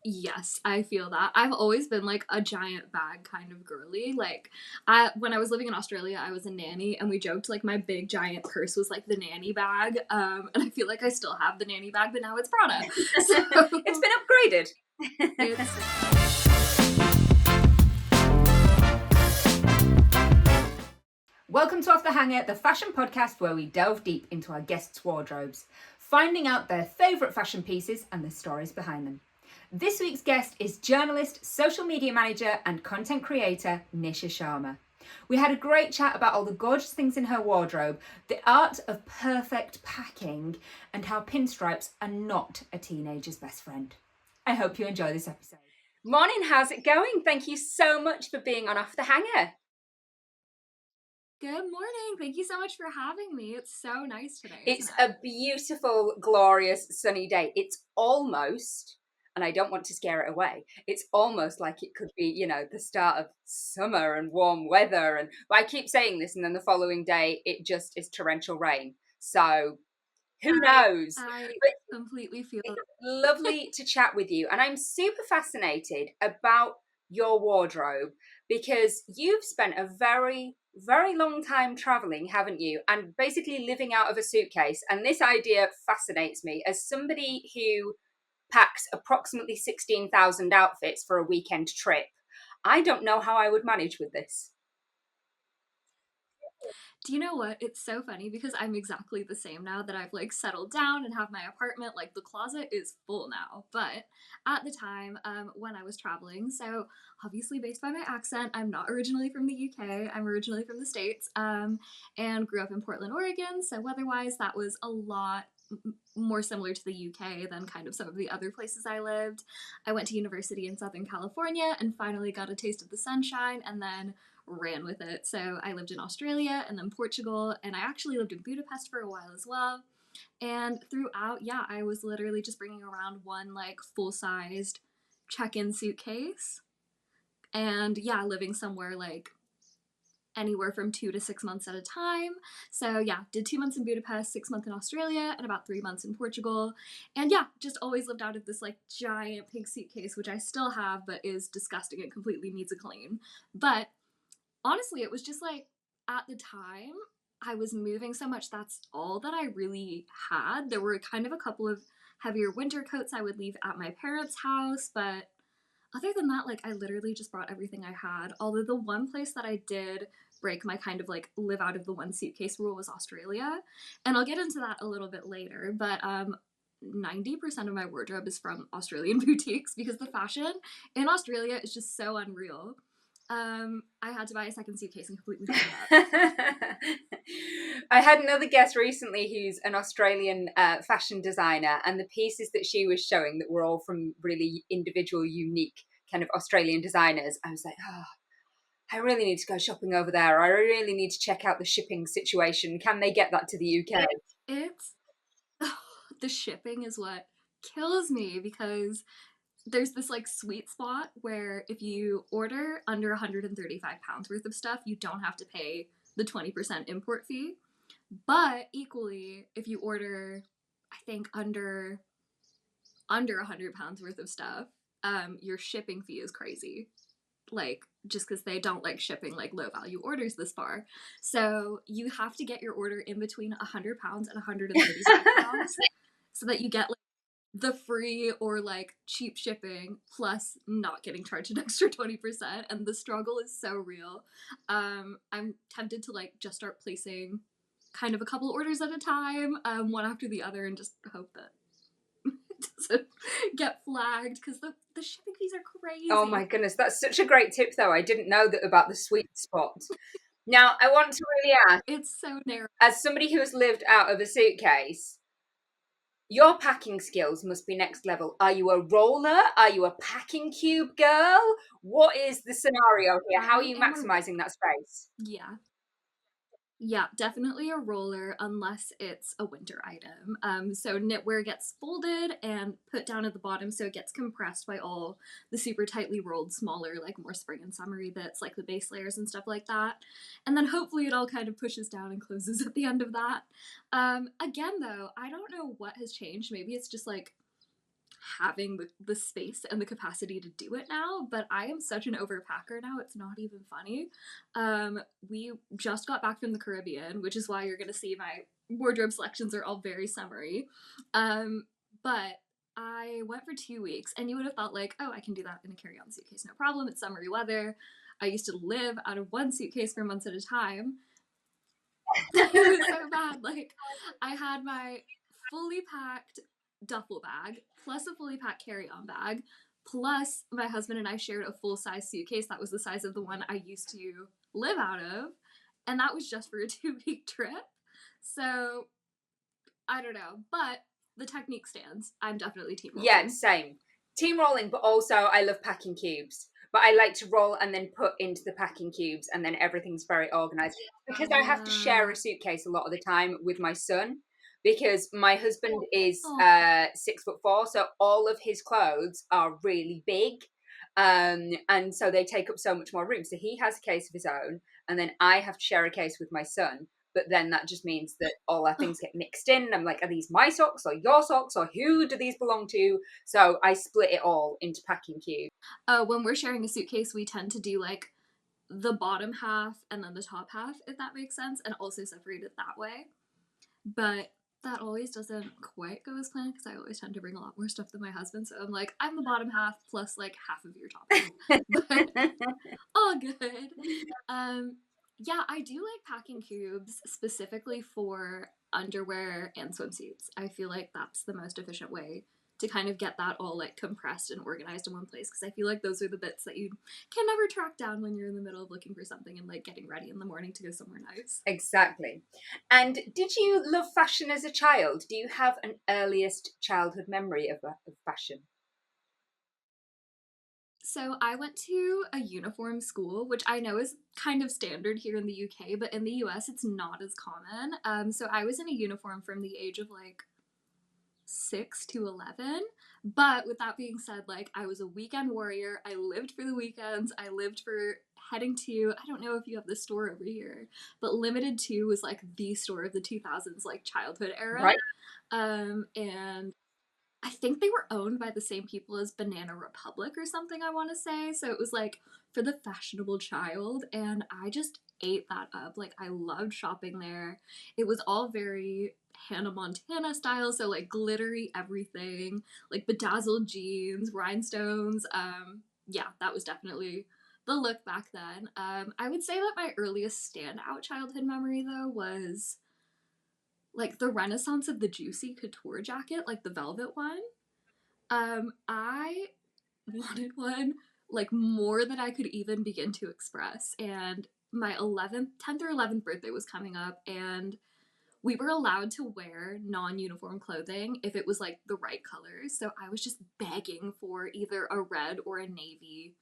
Yes, I feel that. I've always been like a giant bag kind of girly. Like, when I was living in Australia, I was a nanny, and we joked like my big giant purse was like the nanny bag. And I feel like I still have the nanny bag, but now it's Prada. So It's been upgraded. it's Welcome to Off the Hanger, the fashion podcast where we delve deep into our guests' wardrobes, finding out their favourite fashion pieces and the stories behind them. This week's guest is journalist, social media manager and content creator Nishaa Sharma. We had a great chat about all the gorgeous things in her wardrobe, the art of perfect packing, and how pinstripes are not a teenager's best friend. I hope you enjoy this episode. Morning, how's it going? Thank you so much for being on Off the Hanger. good morning. Thank you so much for having me. It's so nice today. It's a beautiful, glorious, sunny day. It's almost, and I don't want to scare it away, it's almost like it could be, you know, the start of summer and warm weather. And but I keep saying this, and then the following day, it just is torrential rain. So who knows? I completely feel It's lovely to chat with you. And I'm super fascinated about your wardrobe because you've spent a very, very long time traveling, haven't you? And basically living out of a suitcase. And this idea fascinates me as somebody who packs approximately 16,000 outfits for a weekend trip. I don't know how I would manage with this. Do you know what? It's so funny because I'm exactly the same now that I've like settled down and have my apartment. Like the closet is full now. But at the time, when I was traveling, so obviously based by my accent, I'm not originally from the UK. I'm originally from the States, and grew up in Portland, Oregon. So weather-wise, that was a lot more similar to the UK than kind of some of the other places I lived. I went to university in Southern California and finally got a taste of the sunshine, and then ran with it. So I lived in Australia and then Portugal, and I actually lived in Budapest for a while as well. And throughout, yeah, I was literally just bringing around one like full-sized check-in suitcase. And yeah, living somewhere like anywhere from 2 to 6 months at a time. So yeah, did 2 months in Budapest, 6 months in Australia, and about 3 months in Portugal. And yeah, just always lived out of this like giant pink suitcase, which I still have, but is disgusting and completely needs a clean. But honestly, it was just like at the time I was moving so much, that's all that I really had. There were kind of a couple of heavier winter coats I would leave at my parents' house, but other than that, like I literally just brought everything I had. Although the one place that I did break my kind of like live out of the one suitcase rule was Australia. And I'll get into that a little bit later, but 90% of my wardrobe is from Australian boutiques because the fashion in Australia is just so unreal. I had to buy a second suitcase and completely fill it up. I had another guest recently who's an Australian fashion designer, and the pieces that she was showing that were all from really individual, unique kind of Australian designers, I was like, oh, I really need to go shopping over there. I really need to check out the shipping situation. Can they get that to the UK? It's the shipping is what kills me because there's this like sweet spot where if you order under 135 pounds worth of stuff, you don't have to pay the 20% import fee. But equally, if you order, I think under 100 pounds worth of stuff, your shipping fee is crazy. Like just because they don't like shipping like low value orders this far. So you have to get your order in between 100 pounds and 135 pounds so that you get like the free or like cheap shipping plus not getting charged an extra 20%, and the struggle is so real. I'm tempted to like just start placing kind of a couple orders at a time, one after the other, and just hope that it doesn't get flagged because the shipping fees are crazy. Oh my goodness, that's such a great tip though. I didn't know that about the sweet spot. Now I want to really ask, it's so narrow. as somebody who has lived out of a suitcase, your packing skills must be next level. Are you a roller? Are you a packing cube girl? What is the scenario here? How are you maximizing that space? Yeah, definitely a roller unless it's a winter item. So knitwear gets folded and put down at the bottom so it gets compressed by all the super tightly rolled smaller, like more spring and summery bits, like the base layers and stuff like that. And then hopefully it all kind of pushes down and closes at the end of that. Again though, I don't know what has changed. Maybe it's just like having the space and the capacity to do it now, but I am such an overpacker now, it's not even funny. We just got back from the Caribbean, which is why you're gonna see my wardrobe selections are all very summery. But I went for 2 weeks, and you would have thought, like, oh, I can do that in a carry-on suitcase, no problem, it's summery weather. I used to live out of one suitcase for months at a time. It was so bad. Like, I had my fully packed duffel bag, plus a fully packed carry-on bag, plus my husband and I shared a full-size suitcase that was the size of the one I used to live out of, and that was just for a 2-week trip. So I don't know, but the technique stands. I'm definitely team rolling. Yeah, same. Team rolling, but also I love packing cubes. But I like to roll and then put into the packing cubes, and then everything's very organized. Because I have to share a suitcase a lot of the time with my son, because my husband is 6'4", so all of his clothes are really big. And so they take up so much more room. So he has a case of his own, and then I have to share a case with my son. But then that just means that all our things get mixed in. I'm like, are these my socks or your socks, or who do these belong to? So I split it all into packing cubes. When we're sharing a suitcase, we tend to do like the bottom half and then the top half, if that makes sense, and also separate it that way. But that always doesn't quite go as planned because I always tend to bring a lot more stuff than my husband. So I'm like, I'm the bottom half plus like half of your top half. But all good. Yeah, I do like packing cubes specifically for underwear and swimsuits. I feel like that's the most efficient way to kind of get that all like compressed and organized in one place, because I feel like those are the bits that you can never track down when you're in the middle of looking for something and like getting ready in the morning to go somewhere nice. Exactly. And did you love fashion as a child? Do you have an earliest childhood memory of fashion? So I went to a uniform school, which I know is kind of standard here in the UK, but in the US it's not as common. So I was in a uniform from the age of like 6 to 11. But with that being said, like, I was a weekend warrior. I lived for the weekends. I lived for heading to, I don't know if you have this store over here, but Limited 2 was like the store of the 2000s, like childhood era. Right. And I think they were owned by the same people as Banana Republic or something, I want to say. So it was like for the fashionable child, and I just ate that up. Like, I loved shopping there. It was all very Hannah Montana style, so like glittery everything, like bedazzled jeans, rhinestones. Yeah, that was definitely the look back then. I would say that my earliest standout childhood memory though was like the renaissance of the juicy couture jacket, like the velvet one. I wanted one like more than I could even begin to express. And my 10th or 11th birthday was coming up, and we were allowed to wear non-uniform clothing if it was like the right colors. So I was just begging for either a red or a navy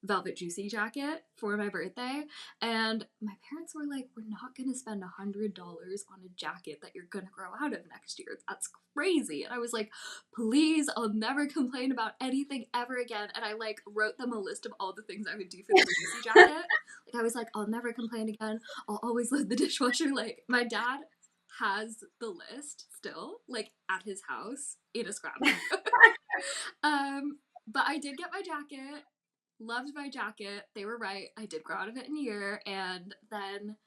velvet juicy jacket for my birthday, and my parents were like, we're not gonna spend $100 on a jacket that you're gonna grow out of next year, that's crazy. And I was like, please, I'll never complain about anything ever again. And I like wrote them a list of all the things I would do for the juicy jacket. Like, I was like, I'll never complain again, I'll always load the dishwasher. Like, my dad has the list still, like, at his house in a scrapbook. But I did get my jacket, loved my jacket. They were right. I did grow out of it in a year. And then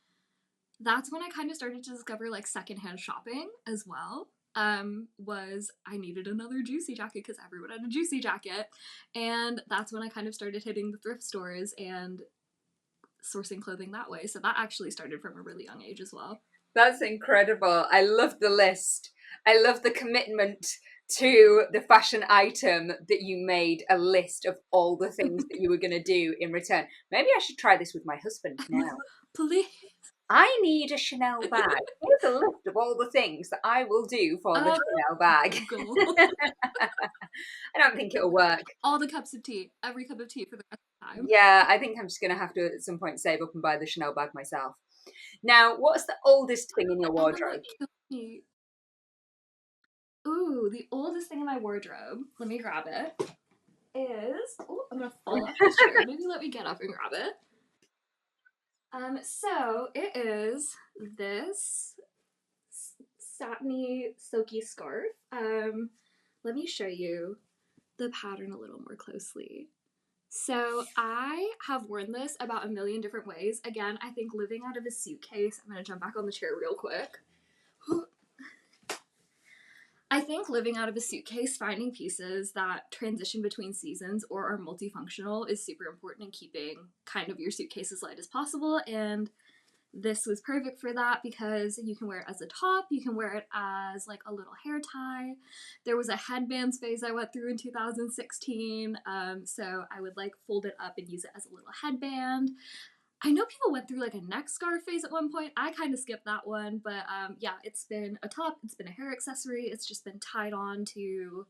that's when I kind of started to discover like secondhand shopping as well. Was I needed another juicy jacket because everyone had a juicy jacket. And that's when I kind of started hitting the thrift stores and sourcing clothing that way. So that actually started from a really young age as well. That's incredible. I love the list. I love the commitment to the fashion item that you made a list of all the things that you were going to do in return. Maybe I should try this with my husband now. Please. I need a Chanel bag. Here's a list of all the things that I will do for the Chanel bag. I don't think it'll work. All the cups of tea, every cup of tea for the rest of the time. Yeah, I think I'm just going to have to at some point save up and buy the Chanel bag myself. Now, what's the oldest thing in your wardrobe? Ooh, the oldest thing in my wardrobe, let me grab it, is, oh, I'm gonna fall off the chair. Maybe let me get up and grab it. So it is this satiny, silky scarf. Let me show you the pattern a little more closely. So I have worn this about a million different ways. Again, I think living out of a suitcase, I'm going to jump back on the chair real quick. I think living out of a suitcase, finding pieces that transition between seasons or are multifunctional is super important in keeping kind of your suitcase as light as possible. And this was perfect for that because you can wear it as a top, you can wear it as like a little hair tie. There was a headbands phase I went through in 2016, so I would like fold it up and use it as a little headband. I know people went through like a neck scarf phase at one point. I kind of skipped that one, but yeah, it's been a top, it's been a hair accessory, it's just been tied on to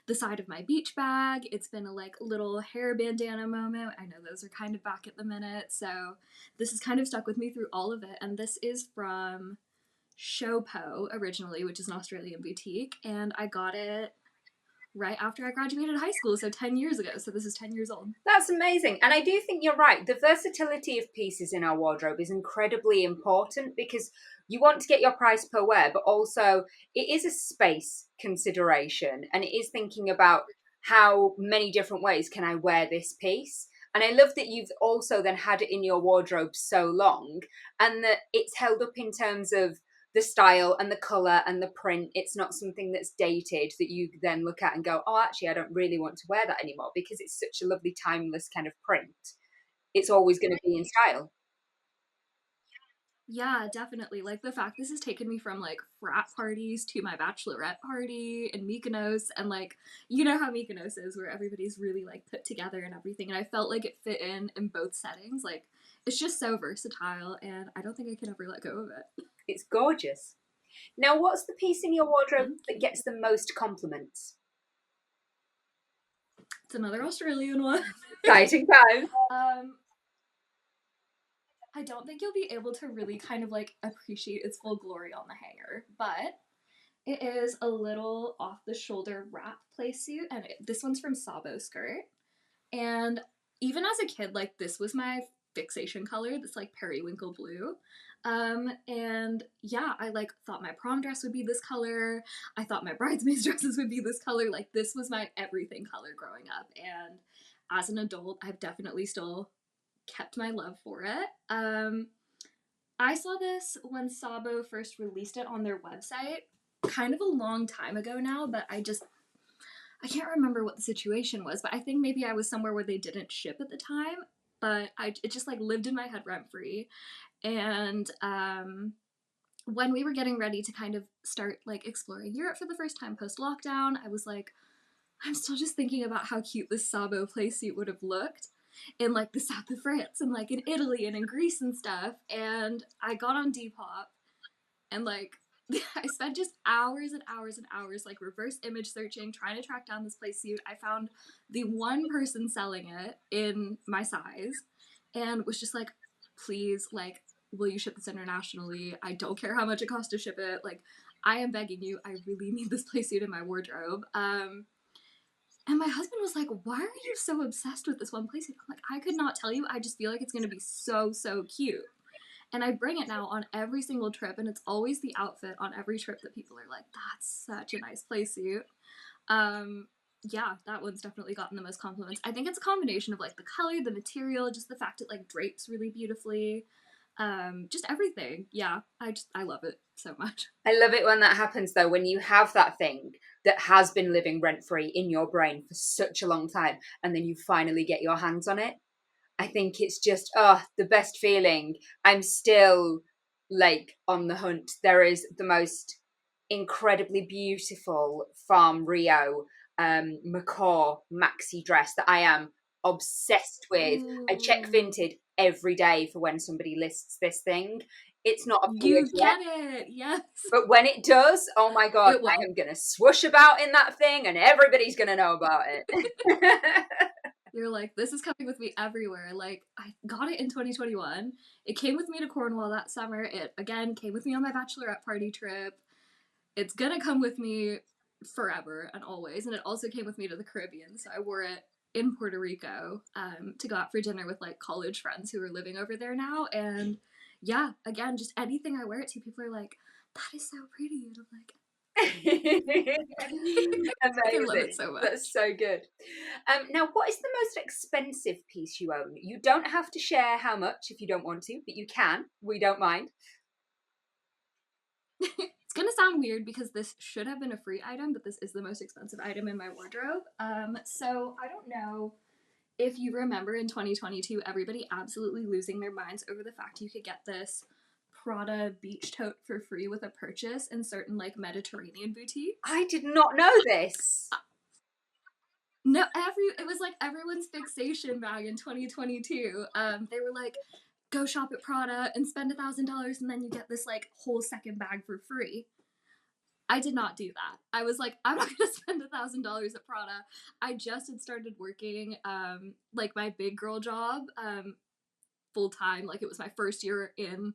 the side of my beach bag. It's been a like little hair bandana moment. I know those are kind of back at the minute, so this has kind of stuck with me through all of it. And this is from Showpo originally, which is an Australian boutique, and I got it right after I graduated high school, so 10 years ago. So this is 10 years old. That's amazing. And I do think you're right. The versatility of pieces in our wardrobe is incredibly important because you want to get your price per wear, but also it is a space consideration and it is thinking about how many different ways can I wear this piece. And I love that you've also then had it in your wardrobe so long and that it's held up in terms of the style and the color and the print. It's not something that's dated that you then look at and go, oh, actually, I don't really want to wear that anymore because it's such a lovely, timeless kind of print. It's always going to be in style. Yeah, definitely. Like the fact this has taken me from like frat parties to my bachelorette party in Mykonos, and like you know how Mykonos is, where everybody's really like put together and everything. And I felt like it fit in both settings. Like it's just so versatile, and I don't think I can ever let go of it. It's gorgeous. Now, what's the piece in your wardrobe Thank that you. gets the most compliments? It's another Australian one. Exciting time. um, I don't think you'll be able to really kind of like appreciate its full glory on the hanger, but it is a little off the shoulder wrap playsuit, and this one's from Sabo Skirt. And even as a kid, like this was my fixation color, this like periwinkle blue. And yeah, I like thought my prom dress would be this color. I thought my bridesmaids dresses would be this color. Like this was my everything color growing up. And as an adult, I've definitely still kept my love for it. I saw this when Sabo first released it on their website, kind of a long time ago now, but I can't remember what the situation was, but I think maybe I was somewhere where they didn't ship at the time. But it just like lived in my head rent free. And when we were getting ready to kind of start like exploring Europe for the first time post lockdown, I was like, I'm still just thinking about how cute this Sabo playsuit would have looked in like the south of France and like in Italy and in Greece and stuff. And I got on Depop and like I spent just hours and hours and hours like reverse image searching, trying to track down this playsuit. I found the one person selling it in my size and was just like, please, like, will you ship this internationally? I don't care how much it costs to ship it. Like, I am begging you. I really need this playsuit in my wardrobe. And my husband was like, why are you so obsessed with this one playsuit? I'm like, I could not tell you. I just feel like it's going to be so, so cute. And I bring it now on every single trip, and it's always the outfit on every trip that people are like, that's such a nice playsuit. Yeah, that one's definitely gotten the most compliments. I think it's a combination of like the color, the material, just the fact it like drapes really beautifully. Just everything. Yeah, I love it so much. I love it when that happens, though, when you have that thing that has been living rent free in your brain for such a long time and then you finally get your hands on it. I think it's just, the best feeling. I'm still like on the hunt. There is the most incredibly beautiful Farm Rio macaw maxi dress that I am obsessed with. I check Ooh, Vinted every day for when somebody lists this thing. It's not appeared you yet, get it. Yes, but when it does, oh my God, it I will. am going to swoosh about in that thing and everybody's going to know about it. You're like, this is coming with me everywhere. Like, I got it in 2021. It came with me to Cornwall that summer. It, again, came with me on my bachelorette party trip. It's gonna come with me forever and always. And it also came with me to the Caribbean. So I wore it in Puerto Rico to go out for dinner with like college friends who are living over there now. And yeah, again, just anything I wear it to, people are like, that is so pretty. And I'm like, I love it Amazing. so much. That's so good. Now, what is the most expensive piece you own? You don't have to share how much if you don't want to, but you can. We don't mind. It's gonna sound weird because this should have been a free item, but this is the most expensive item in my wardrobe. So I don't know if you remember in 2022, everybody absolutely losing their minds over the fact you could get this Prada beach tote for free with a purchase in certain like Mediterranean boutiques. I did not know this. No, it was like everyone's fixation bag in 2022. They were like, go shop at Prada and spend $1,000 and then you get this like whole second bag for free. I did not do that. I was like, I'm not gonna spend $1,000 at Prada. I just had started working, like my big girl job, full time. Like it was my first year in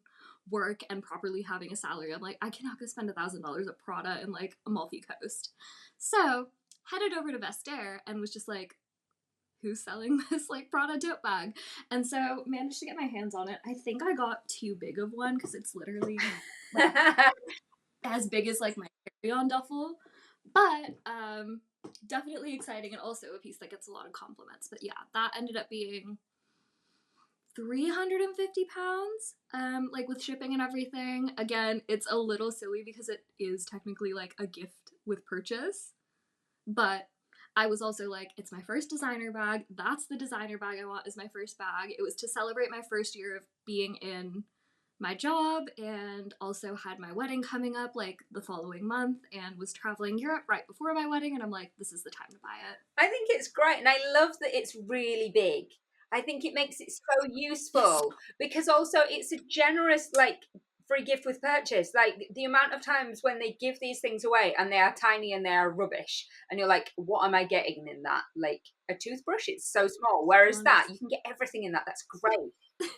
work and properly having a salary. I'm like, I cannot go spend $1,000 at Prada in like Amalfi Coast. So headed over to Vestiaire and was just like, who's selling this like Prada tote bag? And so managed to get my hands on it. I think I got too big of one because it's literally like as big as like my carry-on duffel, but definitely exciting and also a piece that gets a lot of compliments. But yeah, that ended up being 350 pounds, like with shipping and everything. Again, it's a little silly because it is technically like a gift with purchase, but I was also like, it's my first designer bag. That's the designer bag I want as my first bag. It was to celebrate my first year of being in my job and also had my wedding coming up like the following month and was traveling Europe right before my wedding. And I'm like, this is the time to buy it. I think it's great, and I love that it's really big. I think it makes it so Yes. useful because also it's a generous, like, free gift with purchase. Like the amount of times when they give these things away and they are tiny and they are rubbish, and you're like, what am I getting in that? Like a toothbrush, it's so small. Whereas that, Honest. you can get everything in that. That's great.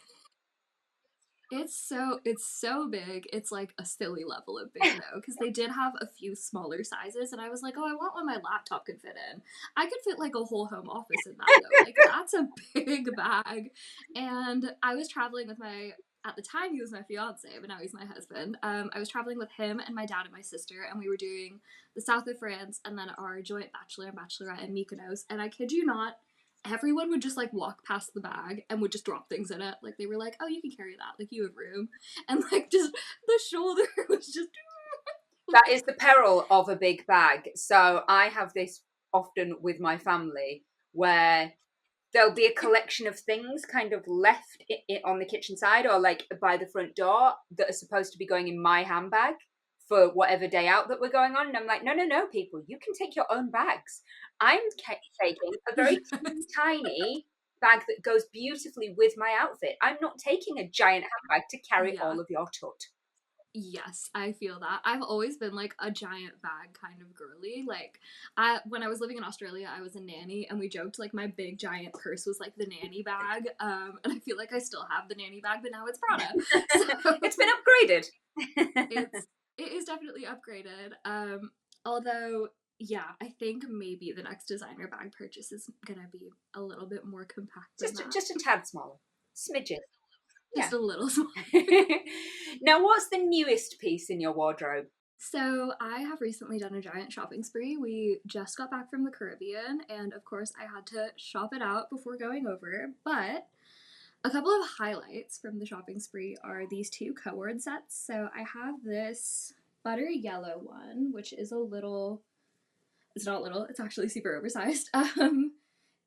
It's so big. It's like a silly level of big though, because they did have a few smaller sizes, and I was like, oh, I want one my laptop could fit in. I could fit like a whole home office in that though. Like that's a big bag. And I was traveling with my at the time he was my fiance, but now he's my husband. I was traveling with him and my dad and my sister, and we were doing the south of France and then our joint bachelor and bachelorette in Mykonos. And I kid you not, everyone would just like walk past the bag and would just drop things in it. Like they were like, "Oh, you can carry that. Like you have room." And like just the shoulder was just That is the peril of a big bag. So I have this often with my family where there'll be a collection of things kind of left on the kitchen side or like by the front door that are supposed to be going in my handbag for whatever day out that we're going on. And I'm like, no, no, no, people, you can take your own bags. I'm taking a very tiny bag that goes beautifully with my outfit. I'm not taking a giant handbag to carry yeah. all of your tut. Yes, I feel that. I've always been like a giant bag kind of girly. Like I when I was living in Australia, I was a nanny and we joked like my big giant purse was like the nanny bag. And I feel like I still have the nanny bag, but now it's Prada. So It's been upgraded. it is definitely upgraded. Although yeah, I think maybe the next designer bag purchase is gonna be a little bit more compact than that. Just a tad smaller. Smidgen. Yeah. Just a little small. Now, what's the newest piece in your wardrobe? So I have recently done a giant shopping spree. We just got back from the Caribbean, and of course I had to shop it out before going over. But a couple of highlights from the shopping spree are these two co-ord sets. So I have this butter yellow one, which is a little, it's not little, it's actually super oversized.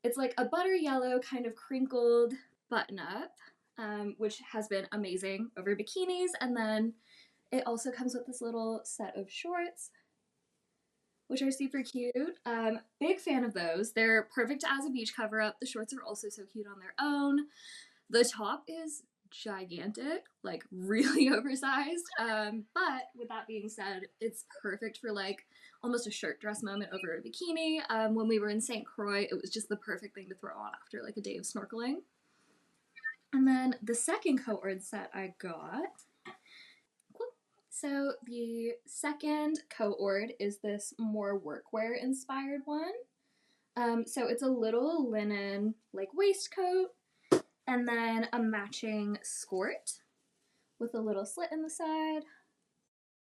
It's like a butter yellow kind of crinkled button up, which has been amazing over bikinis. And then it also comes with this little set of shorts, which are super cute. Big fan of those. They're perfect as a beach cover up. The shorts are also so cute on their own. The top is gigantic, like really oversized. But with that being said, it's perfect for like almost a shirt dress moment over a bikini. When we were in St. Croix, it was just the perfect thing to throw on after like a day of snorkeling. And then the second co-ord set I got. So the second co-ord is this more workwear inspired one. So it's a little linen like waistcoat and then a matching skirt with a little slit in the side.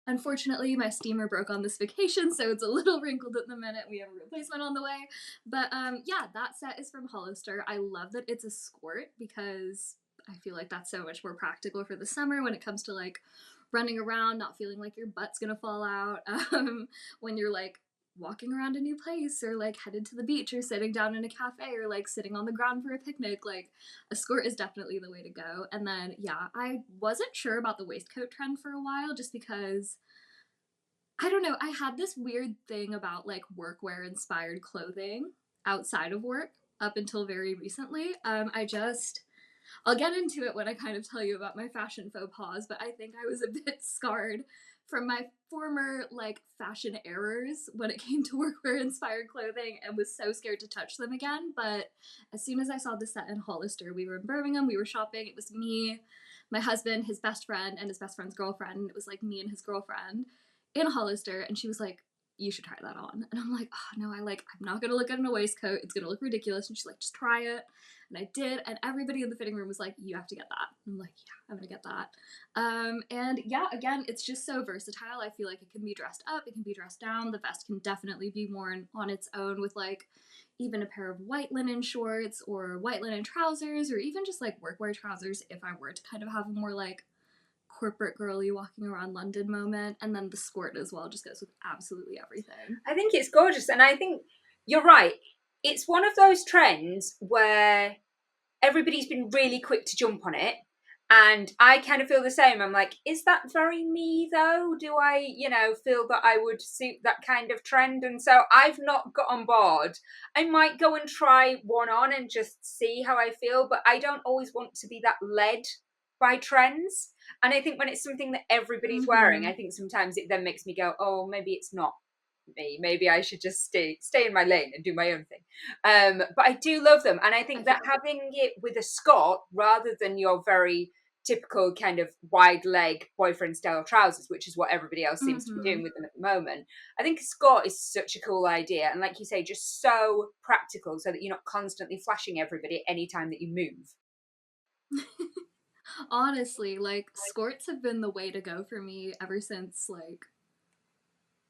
Unfortunately, my steamer broke on this vacation, so it's a little wrinkled at the minute. We have a replacement on the way. But yeah, that set is from Hollister. I love that it's a skirt because I feel like that's so much more practical for the summer when it comes to like running around, not feeling like your butt's gonna fall out. When you're like walking around a new place or like headed to the beach or sitting down in a cafe or like sitting on the ground for a picnic, like a skirt is definitely the way to go. And then yeah, I wasn't sure about the waistcoat trend for a while just because I don't know, I had this weird thing about like workwear inspired clothing outside of work up until very recently. I'll get into it when I kind of tell you about my fashion faux pas, but I think I was a bit scarred from my former like fashion errors when it came to workwear inspired clothing and was so scared to touch them again. But as soon as I saw the set in Hollister, we were in Birmingham, we were shopping, it was me, my husband, his best friend, and his best friend's girlfriend. And it was like me and his girlfriend in Hollister, and she was like, you should try that on. And I'm like, oh no, I'm not gonna look good in a waistcoat. It's gonna look ridiculous. And she's like, just try it. And I did, and everybody in the fitting room was like, you have to get that. And I'm like, yeah, I'm gonna get that. And yeah, again, it's just so versatile. I feel like it can be dressed up, it can be dressed down. The vest can definitely be worn on its own with like even a pair of white linen shorts or white linen trousers, or even just like workwear trousers if I were to kind of have a more like corporate girly walking around London moment. And then the skirt as well just goes with absolutely everything. I think it's gorgeous, and I think you're right. It's one of those trends where everybody's been really quick to jump on it, and I kind of feel the same. I'm like, is that very me though? Do I, feel that I would suit that kind of trend? And so I've not got on board. I might go and try one on and just see how I feel, but I don't always want to be that led by trends. And I think when it's something that everybody's wearing, I think sometimes it then makes me go, oh, maybe it's not me. Maybe I should just stay in my lane and do my own thing. But I do love them, and I think that having it with a skirt rather than your very typical kind of wide leg boyfriend style trousers, which is what everybody else seems to be doing with them at the moment. I think a skirt is such a cool idea, and like you say, just so practical, so that you're not constantly flashing everybody any time that you move. Honestly, like skirts have been the way to go for me ever since like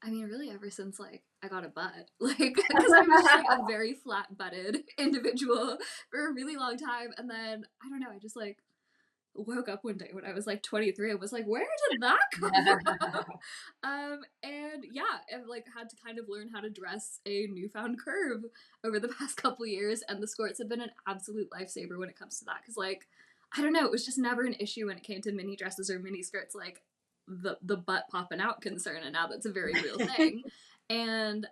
really ever since like I got a butt. Like because I was just like a very flat-butted individual for a really long time, and then I don't know, I just like woke up one day when I was like 23 and was like, where did that come from? And yeah, I've like had to kind of learn how to dress a newfound curve over the past couple years, and the skirts have been an absolute lifesaver when it comes to that, because like I don't know, it was just never an issue when it came to mini dresses or mini skirts, like the butt popping out concern, and now that's a very real thing. And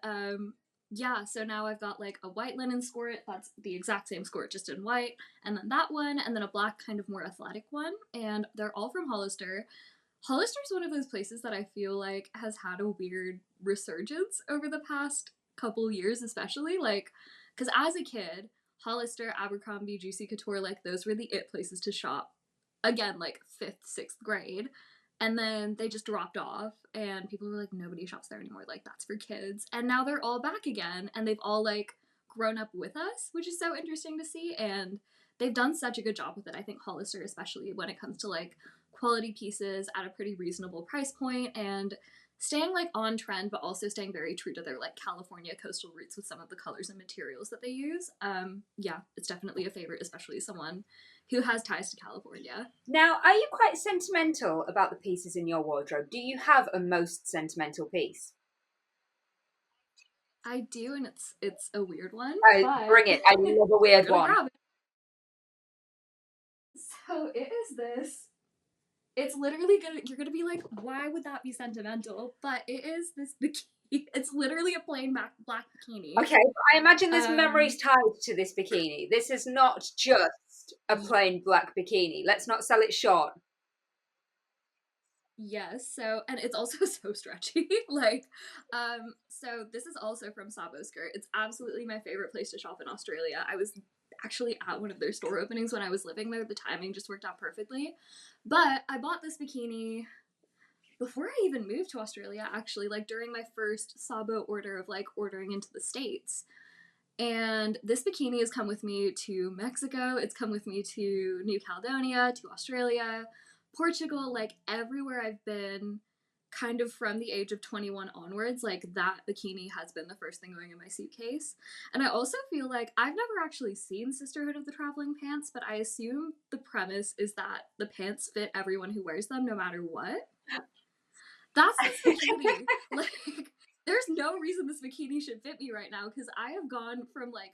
yeah, so now I've got like a white linen skirt that's the exact same skirt just in white, and then that one, and then a black kind of more athletic one, and they're all from Hollister. Hollister's one of those places that I feel like has had a weird resurgence over the past couple years, especially like because as a kid, Hollister, Abercrombie, Juicy Couture, like those were the it places to shop. Again, like fifth, sixth grade. And then they just dropped off, and people were like, nobody shops there anymore. Like, that's for kids. And now they're all back again, and they've all like grown up with us, which is so interesting to see. And they've done such a good job with it. I think Hollister, especially when it comes to like quality pieces at a pretty reasonable price point and staying like on trend, but also staying very true to their like California coastal roots with some of the colors and materials that they use. Yeah, it's definitely a favorite, especially someone who has ties to California. Now, are you quite sentimental about the pieces in your wardrobe? Do you have a most sentimental piece? I do, and it's a weird one. Bring it. I love a weird one. So it is this. It's literally you're gonna be like, why would that be sentimental? But it is this bikini. It's literally a plain black bikini. Okay, I imagine there's memories tied to this bikini. This is not just a plain black bikini. Let's not sell it short. Yes, so, and it's also so stretchy. Like, so this is also from Sabo Skirt. It's absolutely my favorite place to shop in Australia. I was actually at one of their store openings when I was living there. The timing just worked out perfectly. But I bought this bikini before I even moved to Australia, actually, like during my first Sabo order of like ordering into the States. And this bikini has come with me to Mexico, it's come with me to New Caledonia, to Australia, Portugal, like everywhere I've been, kind of from the age of 21 onwards, like that bikini has been the first thing going in my suitcase. And I also feel like I've never actually seen Sisterhood of the Traveling Pants, but I assume the premise is that the pants fit everyone who wears them no matter what. That's this bikini. Like, there's no reason this bikini should fit me right now because I have gone from like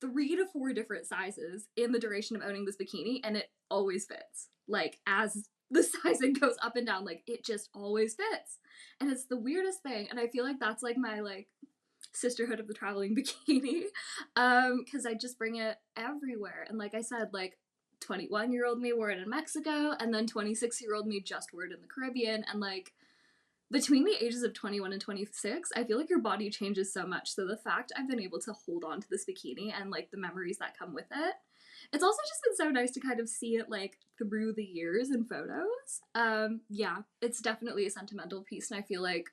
3 to 4 different sizes in the duration of owning this bikini, and it always fits. Like, as the sizing goes up and down, like, it just always fits. And it's the weirdest thing. And I feel like that's like my like Sisterhood of the Traveling Bikini. Because I just bring it everywhere. And like I said, like 21-year-old me wore it in Mexico, and then 26-year-old me just wore it in the Caribbean. And like between the ages of 21 and 26, I feel like your body changes so much. So the fact I've been able to hold on to this bikini and like the memories that come with it, it's also just been so nice to kind of see it like through the years in photos. Yeah, it's definitely a sentimental piece, and I feel like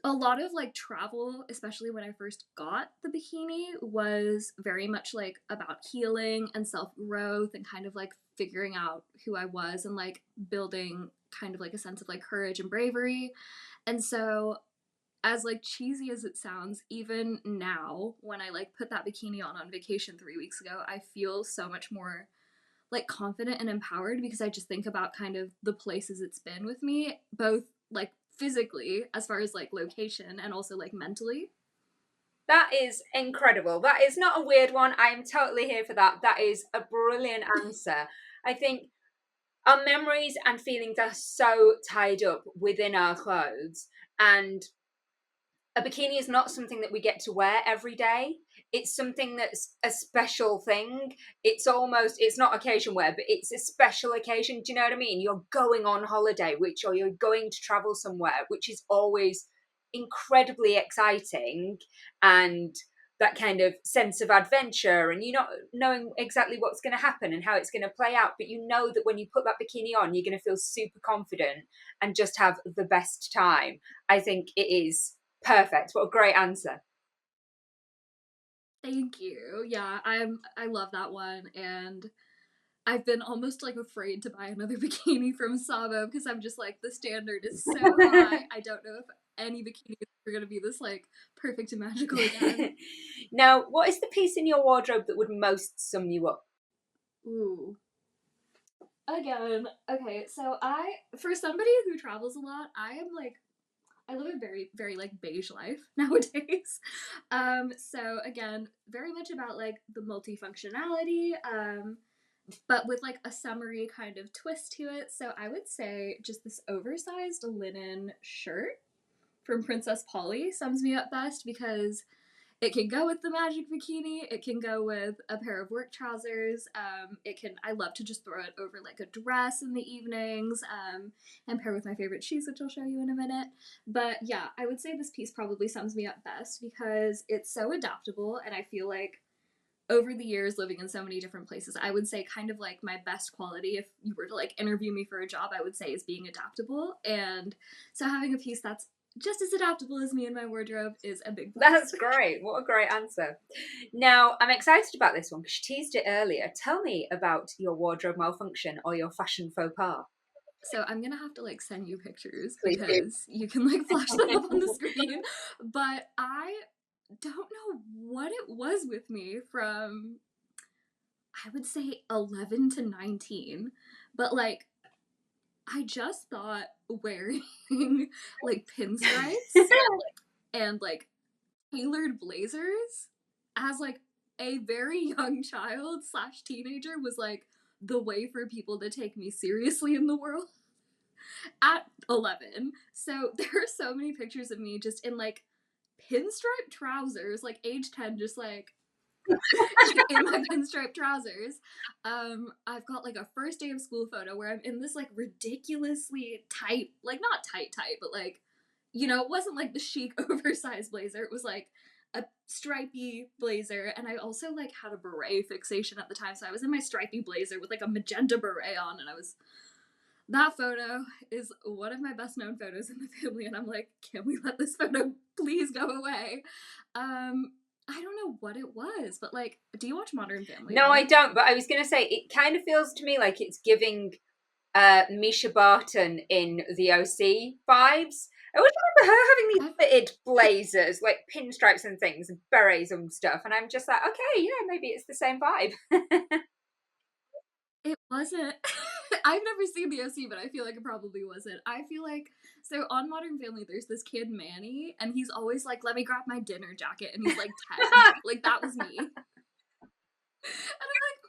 a lot of like travel, especially when I first got the bikini, was very much like about healing and self growth and kind of like figuring out who I was and like building kind of like a sense of like courage and bravery. And so, as like cheesy as it sounds, even now when I like put that bikini on vacation 3 weeks ago, I feel so much more like confident and empowered because I just think about kind of the places it's been with me, both like physically as far as like location and also like mentally. That is incredible. That is not a weird one. I am totally here for that. That is a brilliant answer. I think our memories and feelings are so tied up within our clothes, and a bikini is not something that we get to wear every day. It's something that's a special thing. It's not occasion wear, but it's a special occasion. Do you know what I mean? You're going on holiday, or you're going to travel somewhere, which is always incredibly exciting, and that kind of sense of adventure, and you're not knowing exactly what's going to happen and how it's going to play out, but you know that when you put that bikini on, you're going to feel super confident and just have the best time. I think it is perfect. What a great answer. Thank you. Yeah, I love that one, and I've been almost like afraid to buy another bikini from Sabo because I'm just like the standard is so high. I don't know if any bikini is ever gonna be this like perfect and magical again. Now, what is the piece in your wardrobe that would most sum you up? Ooh. Again, okay, so for somebody who travels a lot, I live a very, very like beige life nowadays. So again, very much about like the multifunctionality, but with like a summery kind of twist to it. So I would say just this oversized linen shirt from Princess Polly sums me up best because it can go with the magic bikini. It can go with a pair of work trousers. I love to just throw it over like a dress in the evenings, and pair with my favorite shoes, which I'll show you in a minute. But yeah, I would say this piece probably sums me up best because it's so adaptable, and I feel like over the years living in so many different places, I would say kind of like my best quality if you were to like interview me for a job, I would say is being adaptable. And so having a piece that's just as adaptable as me and my wardrobe is a big plus. That's great. What a great answer. Now, I'm excited about this one because she teased it earlier. Tell me about your wardrobe malfunction or your fashion faux pas. So I'm gonna have to like send you pictures Please do. because you can like flash them up on the screen. But I don't know what it was with me from, I would say 11 to 19, but like I just thought wearing like pinstripes and like tailored blazers as like a very young child slash teenager was like the way for people to take me seriously in the world at 11. So there are so many pictures of me just in like pinstripe trousers, like age 10, just like in my pinstripe trousers. I've got like a first day of school photo where I'm in this like ridiculously tight, like not tight, but like, it wasn't like the chic oversized blazer. It was like a stripy blazer, and I also like had a beret fixation at the time, so I was in my stripy blazer with like a magenta beret on, and that photo is one of my best known photos in the family, and I'm like, can we let this photo please go away? I don't know what it was, but like, do you watch Modern Family? No, I don't. But I was going to say, it kind of feels to me like it's giving Misha Barton in the OC vibes. I always remember her having these I've, fitted blazers, like pinstripes and things, and berets and stuff. And I'm just like, okay, yeah, maybe it's the same vibe. it wasn't. I've never seen the OC, but I feel like it probably wasn't. I feel like, so on Modern Family, there's this kid, Manny, and he's always like, let me grab my dinner jacket, and he's like 10. Like, that was me. And I'm like,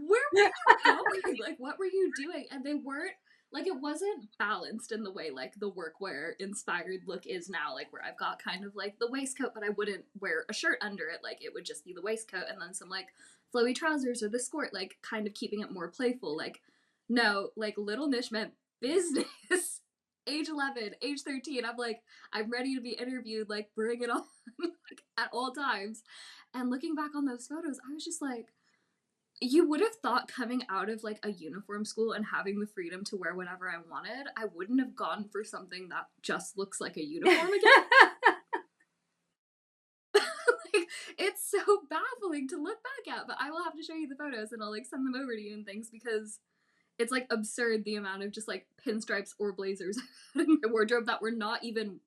where were you going? Like, what were you doing? And they weren't, like, it wasn't balanced in the way, like, the workwear inspired look is now, like, where I've got kind of, like, the waistcoat, but I wouldn't wear a shirt under it. Like, it would just be the waistcoat and then some, like, flowy trousers or the skirt, like, kind of keeping it more playful. Like, no, like, Little Nish meant business. Age 11, age 13, I'm like, I'm ready to be interviewed, like, bring it on, like, at all times. And looking back on those photos, I was just like, you would have thought coming out of like a uniform school and having the freedom to wear whatever I wanted, I wouldn't have gone for something that just looks like a uniform again. Like, it's so baffling to look back at, but I will have to show you the photos and I'll like send them over to you and things because it's like absurd the amount of just like pinstripes or blazers in my wardrobe that were not even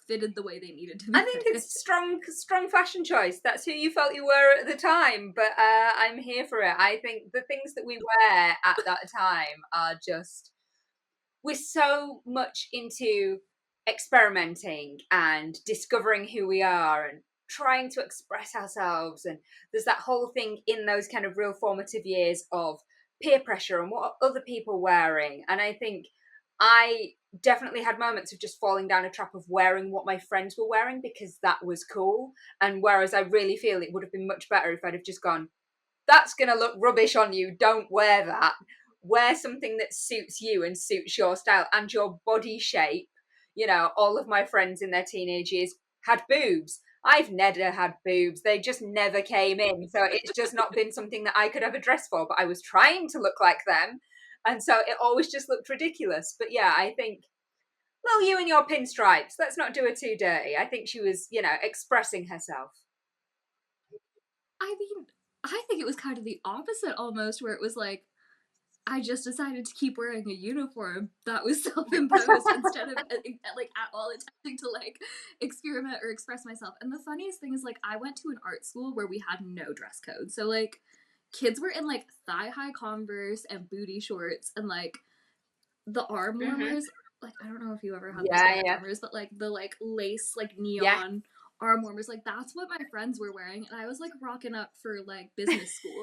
fitted the way they needed to be. I think it's a strong fashion choice. That's who you felt you were at the time, but I'm here for it. I think the things that we wear at that time are just, we're so much into experimenting and discovering who we are and trying to express ourselves. And there's that whole thing in those kind of real formative years of peer pressure and what are other people wearing. And I think I definitely had moments of just falling down a trap of wearing what my friends were wearing because that was cool. And whereas I really feel it would have been much better if I'd have just gone, that's going to look rubbish on you, don't wear that. Wear something that suits you and suits your style and your body shape. You know, all of my friends in their teenage years had boobs. I've never had boobs. They just never came in. So it's just not been something that I could ever dress for, but I was trying to look like them. And so it always just looked ridiculous. But yeah, I think, well, you and your pinstripes, let's not do her too dirty. I think she was, you know, expressing herself. I mean, I think it was kind of the opposite almost, where it was like, I just decided to keep wearing a uniform that was self-imposed instead of like at all attempting to like experiment or express myself. And the funniest thing is like I went to an art school where we had no dress code. So like kids were in like thigh-high Converse and booty shorts and like the arm Mm-hmm. warmers. Like I don't know if you ever had those Yeah, arm yeah, warmers, but like the like lace like yeah. neon arm warmers, like that's what my friends were wearing, and I was like rocking up for like business school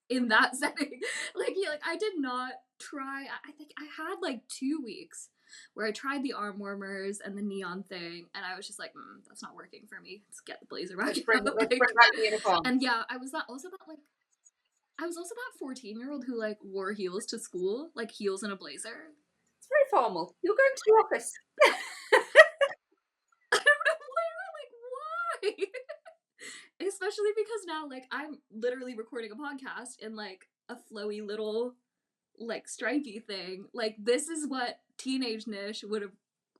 in that setting. Like, yeah, like I did not try. I think I had like 2 weeks where I tried the arm warmers and the neon thing, and I was just like, that's not working for me. Let's get the blazer back out. Let's Like, bring back the uniform. and yeah, I was also that 14-year-old who like wore heels to school, like heels and a blazer. It's very formal. You're going to the office. I don't know where, like why? Especially because now, like, I'm literally recording a podcast in like a flowy little like stripey thing. Like this is what teenage Nish would have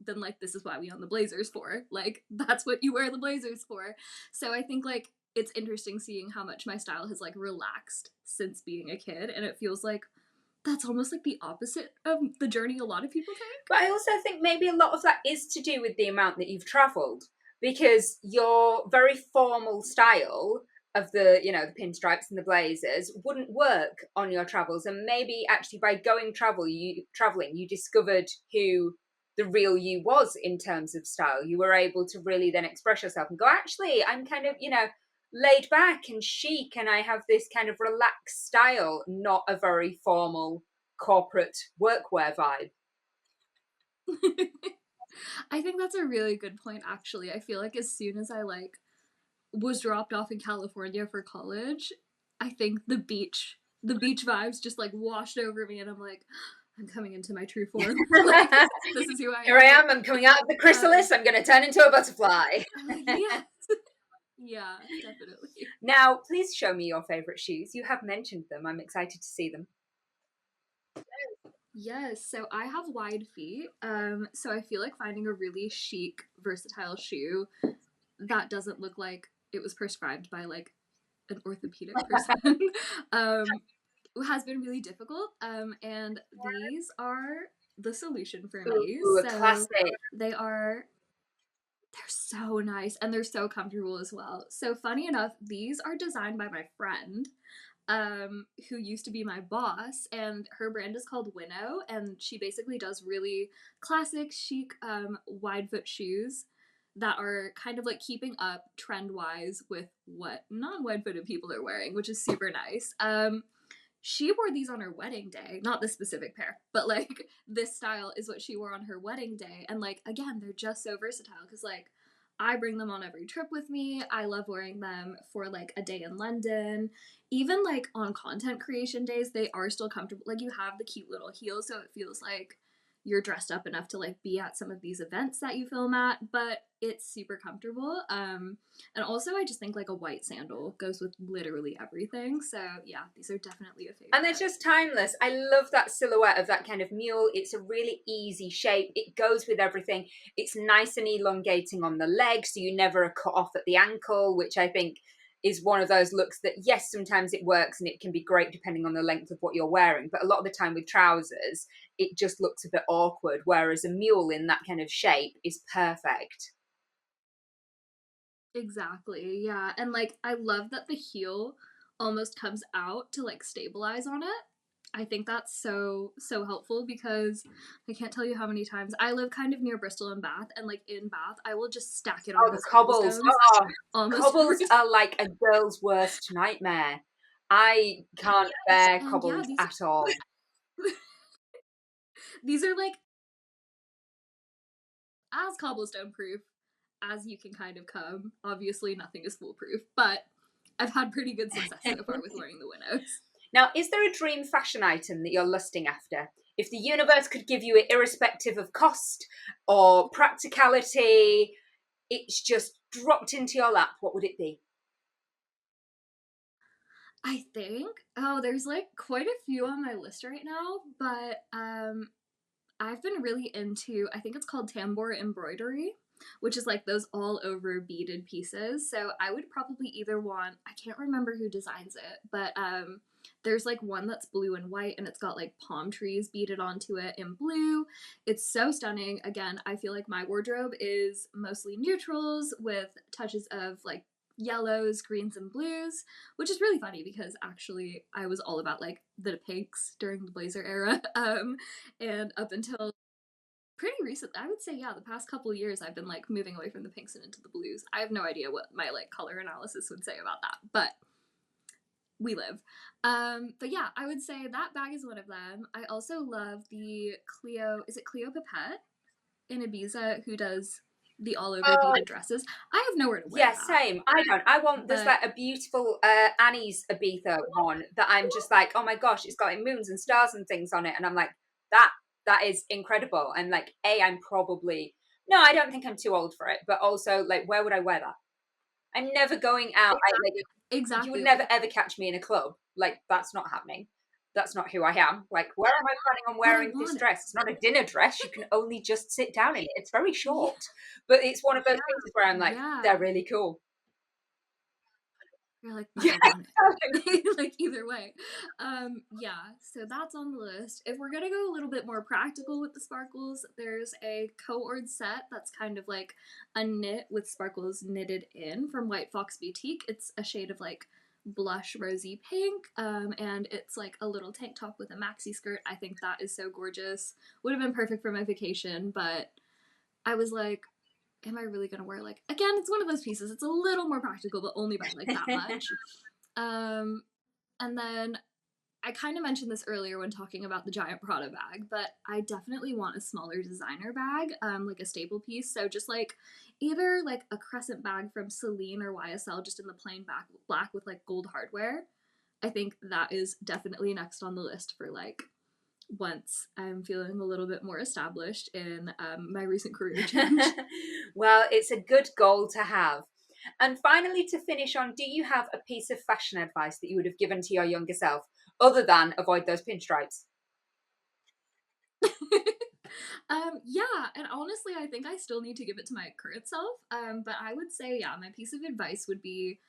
been like, this is why we own the blazers for. Like that's what you wear the blazers for. So I think like it's interesting seeing how much my style has like relaxed since being a kid, and it feels like that's almost like the opposite of the journey a lot of people take. But I also think maybe a lot of that is to do with the amount that you've travelled, because your very formal style of the, you know, the pinstripes and the blazers wouldn't work on your travels. And maybe actually by travelling, you discovered who the real you was in terms of style. You were able to really then express yourself and go, actually, I'm kind of, you know, laid back and chic, and I have this kind of relaxed style, not a very formal corporate workwear vibe. I think that's a really good point actually. I feel like as soon as I like was dropped off in California for college, I think the beach vibes just like washed over me, and I'm like, I'm coming into my true form. Like this is who I am. Here I am. I'm coming out of the chrysalis. I'm going to turn into a butterfly. Yes. Yeah, definitely. Now, please show me your favourite shoes. You have mentioned them. I'm excited to see them. Yes, so I have wide feet. So I feel like finding a really chic, versatile shoe that doesn't look like it was prescribed by like an orthopedic person has been really difficult. And these are the solution for me. Ooh, a So classic. they are they're so nice and they're so comfortable as well. So funny enough, these are designed by my friend, who used to be my boss, and her brand is called Winnow, and she basically does really classic, chic, wide foot shoes that are kind of like keeping up trend wise with what non wide footed people are wearing, which is super nice. She wore these on her wedding day, not this specific pair, but like this style is what she wore on her wedding day. And like, again, they're just so versatile because like I bring them on every trip with me. I love wearing them for like a day in London. Even like on content creation days, they are still comfortable. Like you have the cute little heels, so it feels like you're dressed up enough to like be at some of these events that you film at, but it's super comfortable. And also I just think like a white sandal goes with literally everything. So yeah, these are definitely a favorite. And they're just timeless. I love that silhouette of that kind of mule. It's a really easy shape. It goes with everything. It's nice and elongating on the leg, so you never are cut off at the ankle, which I think is one of those looks that, yes, sometimes it works and it can be great depending on the length of what you're wearing. But a lot of the time with trousers, it just looks a bit awkward, whereas a mule in that kind of shape is perfect. Exactly. Yeah. And like I love that the heel almost comes out to like stabilize on it. I think that's so helpful because I can't tell you how many times I live kind of near Bristol and Bath, and like in Bath I will just stack it Oh, on the these cobbles. cobblestones Oh, almost cobbles every are like a girl's worst nightmare. I can't Yes, bear and yeah, cobbles at all. these are like as cobblestone proof as you can kind of come. Obviously nothing is foolproof, but I've had pretty good success so far with wearing the Winnows. Now, is there a dream fashion item that you're lusting after? If the universe could give you it irrespective of cost or practicality, it's just dropped into your lap, what would it be? I think there's like quite a few on my list right now, but I've been really into, I think it's called tambour embroidery, which is like those all over beaded pieces. So I would probably either want, I can't remember who designs it, but there's like one that's blue and white and it's got like palm trees beaded onto it in blue. It's so stunning. Again, I feel like my wardrobe is mostly neutrals with touches of like yellows, greens, and blues, which is really funny because actually I was all about like the pinks during the blazer era. And up until pretty recent, I would say, yeah, the past couple years I've been like moving away from the pinks and into the blues. I have no idea what my like color analysis would say about that, but we live. But yeah, I would say that bag is one of them. I also love the Cleo, is it Cleo Pipette in Ibiza, who does the all over Oh, beaded dresses? I have nowhere to wear yeah, that, same. I don't. I want, there's but like a beautiful Annie's Ibiza one that I'm just like, oh my gosh, it's got like moons and stars and things on it. And I'm like, that that is incredible. And like, I'm probably, no, I don't think I'm too old for it. But also, like, where would I wear that? I'm never going out. Like, you would exactly. never ever catch me in a club. Like, that's not happening. That's not who I am. Like, where am I planning on But I wearing this want it. dress? It's not a dinner dress. You can only just sit down in it. It's very Yeah, short, but it's one of those pieces where I'm like, yeah. they're really cool. You're like, but Yeah. I want it. Like either way. Yeah, so that's on the list. If we're gonna go a little bit more practical with the sparkles, there's a co-ord set that's kind of like a knit with sparkles knitted in from White Fox Boutique. It's a shade of like blush rosy pink, and it's like a little tank top with a maxi skirt. I think that is so gorgeous. Would have been perfect for my vacation, but I was like, am I really gonna wear like, again, it's one of those pieces. It's a little more practical, but only by like that much. Um, and then I kind of mentioned this earlier when talking about the giant Prada bag, but I definitely want a smaller designer bag, like a staple piece. So just like either like a crescent bag from Celine or YSL, just in the plain black with like gold hardware. I think that is definitely next on the list for like once I'm feeling a little bit more established in my recent career change. Well, it's a good goal to have. And finally, to finish on, do you have a piece of fashion advice that you would have given to your younger self, other than avoid those pinstripes? Yeah, and honestly, I think I still need to give it to my current self. But I would say, yeah, my piece of advice would be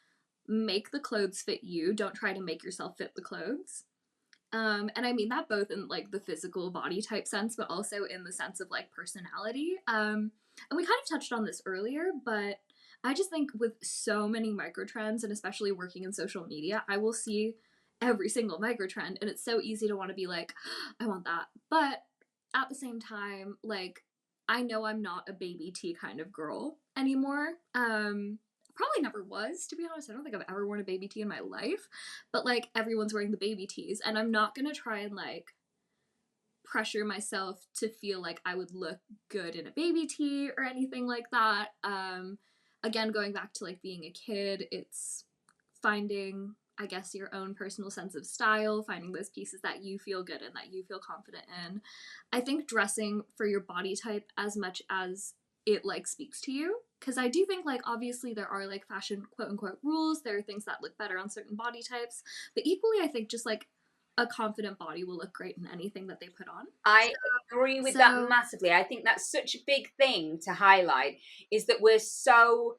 make the clothes fit you. Don't try to make yourself fit the clothes. And I mean that both in like the physical body type sense, but also in the sense of like personality. And we kind of touched on this earlier, but I just think with so many microtrends and especially working in social media, I will see every single microtrend and it's so easy to want to be like, I want that. But at the same time, like I know I'm not a baby tea kind of girl anymore. Probably never was, to be honest. I don't think I've ever worn a baby tee in my life, but like everyone's wearing the baby tees, and I'm not gonna try and like pressure myself to feel like I would look good in a baby tee or anything like that. Again, going back to like being a kid, it's finding, I guess, your own personal sense of style, finding those pieces that you feel good in, that you feel confident in. I think dressing for your body type as much as it like speaks to you, because I do think like obviously there are like fashion quote unquote rules, there are things that look better on certain body types, but equally I think just like a confident body will look great in anything that they put on. I agree with that So massively. I think that's such a big thing to highlight, is that we're so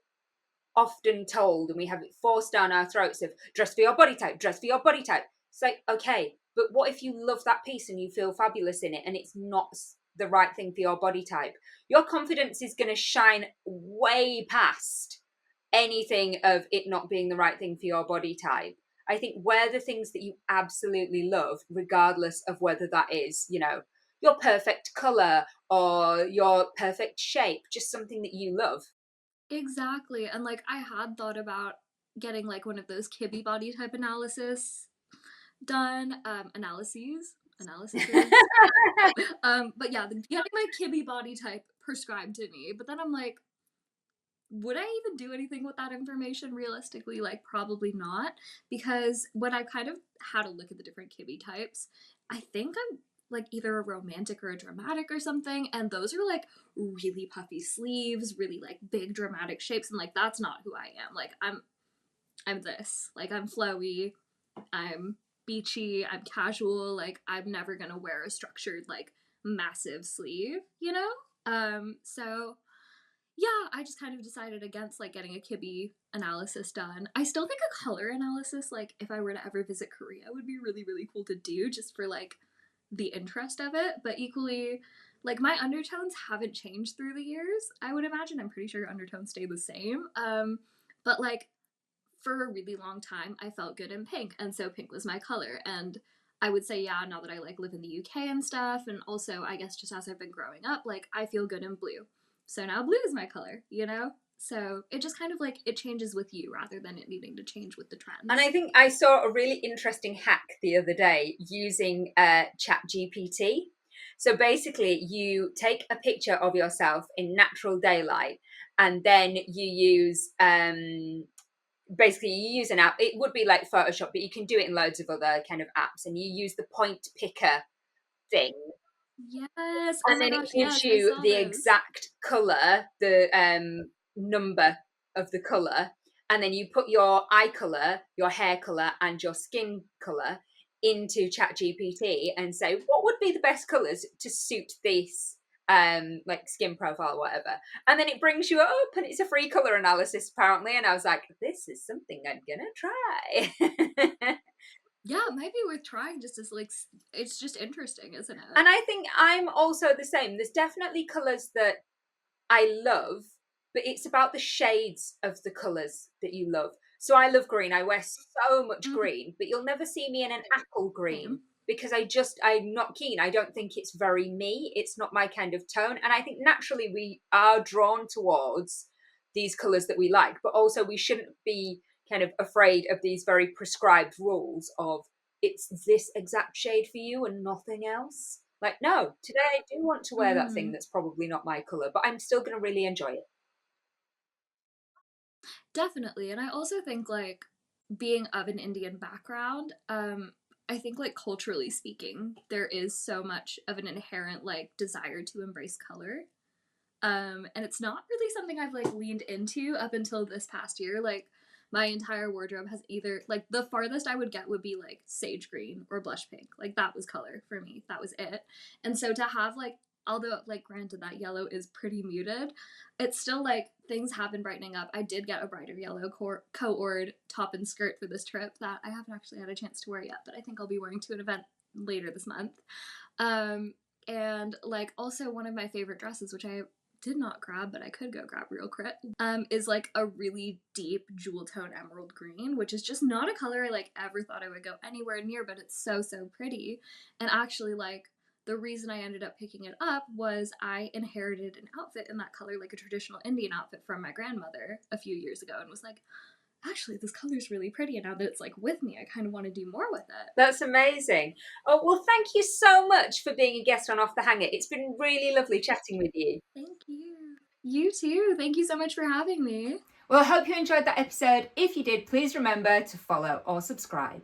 often told and we have it forced down our throats of dress for your body type, dress for your body type. It's like, okay, but what if you love that piece and you feel fabulous in it and it's not the right thing for your body type? Your confidence is going to shine way past anything of it not being the right thing for your body type. I think wear the things that you absolutely love, regardless of whether that is, you know, your perfect color or your perfect shape, just something that you love. exactly. And like I had thought about getting like one of those Kibby body type analysis done, analyses. But yeah, getting my Kibby body type prescribed to me. But then I'm like, would I even do anything with that information realistically? Like, probably not. Because when I kind of had a look at the different Kibby types, I think I'm like either a romantic or a dramatic or something. And those are like really puffy sleeves, really like big dramatic shapes. And like, that's not who I am. Like, I'm this. Like, I'm flowy, I'm beachy, I'm casual. Like, I'm never gonna wear a structured, like, massive sleeve, you know? So yeah, I just kind of decided against like getting a Kibby analysis done. I still think a color analysis, like if I were to ever visit Korea, would be really, really cool to do just for like the interest of it. But equally, like my undertones haven't changed through the years. I would imagine. I'm pretty sure undertones stay the same. But like for a really long time, I felt good in pink, and so pink was my color. And I would say, yeah, now that I like live in the UK and stuff, and also I guess just as I've been growing up, like I feel good in blue. So now blue is my color, you know? So it just kind of like it changes with you rather than it needing to change with the And I trends. think I saw a really interesting hack the other day using Chat GPT. So basically, you take a picture of yourself in natural daylight, and then you use basically you use an app. It would be like Photoshop, but you can do it in loads of other kind of apps, and you use the point picker thing, Yes. Oh and my then it gosh, gives yes, I you saw the those. exact color, the number of the color, and then you put your eye color, your hair color, and your skin color into Chat GPT and say what would be the best colors to suit this like skin profile or whatever, and then it brings you up and it's a free color analysis apparently, and I was like, this is something I'm gonna try. Yeah, it might be worth trying just as like it's just interesting, isn't it? And I think I'm also the same. There's definitely colors that I love, but it's about the shades of the colours that you love. So I love green. I wear so much Mhm. green, but you'll never see me in an apple green Same. because I'm not keen. I don't think it's very me. It's not my kind of tone. And I think naturally we are drawn towards these colours that we like, but also we shouldn't be kind of afraid of these very prescribed rules of it's this exact shade for you and nothing else. Like, no, today I do want to wear that thing Mm. that's probably not my colour, but I'm still going to really enjoy it. Definitely. And I also think like being of an Indian background, I think like culturally speaking, there is so much of an inherent like desire to embrace color. And it's not really something I've like leaned into up until this past year. Like my entire wardrobe has either like the farthest I would get would be like sage green or blush pink. Like that was color for me. That was it. And so to have like although like granted that yellow is pretty muted, it's still like things have been brightening up. I did get a brighter yellow co-ord top and skirt for this trip that I haven't actually had a chance to wear yet, but I think I'll be wearing to an event later this month. And like also one of my favorite dresses, which I did not grab, but I could go grab real quick, is like a really deep jewel tone emerald green, which is just not a color I like ever thought I would go anywhere near, but it's so, so pretty. And actually like the reason I ended up picking it up was I inherited an outfit in that color, like a traditional Indian outfit from my grandmother a few years ago, and was like, actually, this color's really pretty, and now that it's like with me, I kind of want to do more with it. That's amazing. Oh, well, thank you so much for being a guest on Off the Hanger. It's been really lovely chatting with you. Thank you. You too. Thank you so much for having me. Well, I hope you enjoyed that episode. If you did, please remember to follow or subscribe.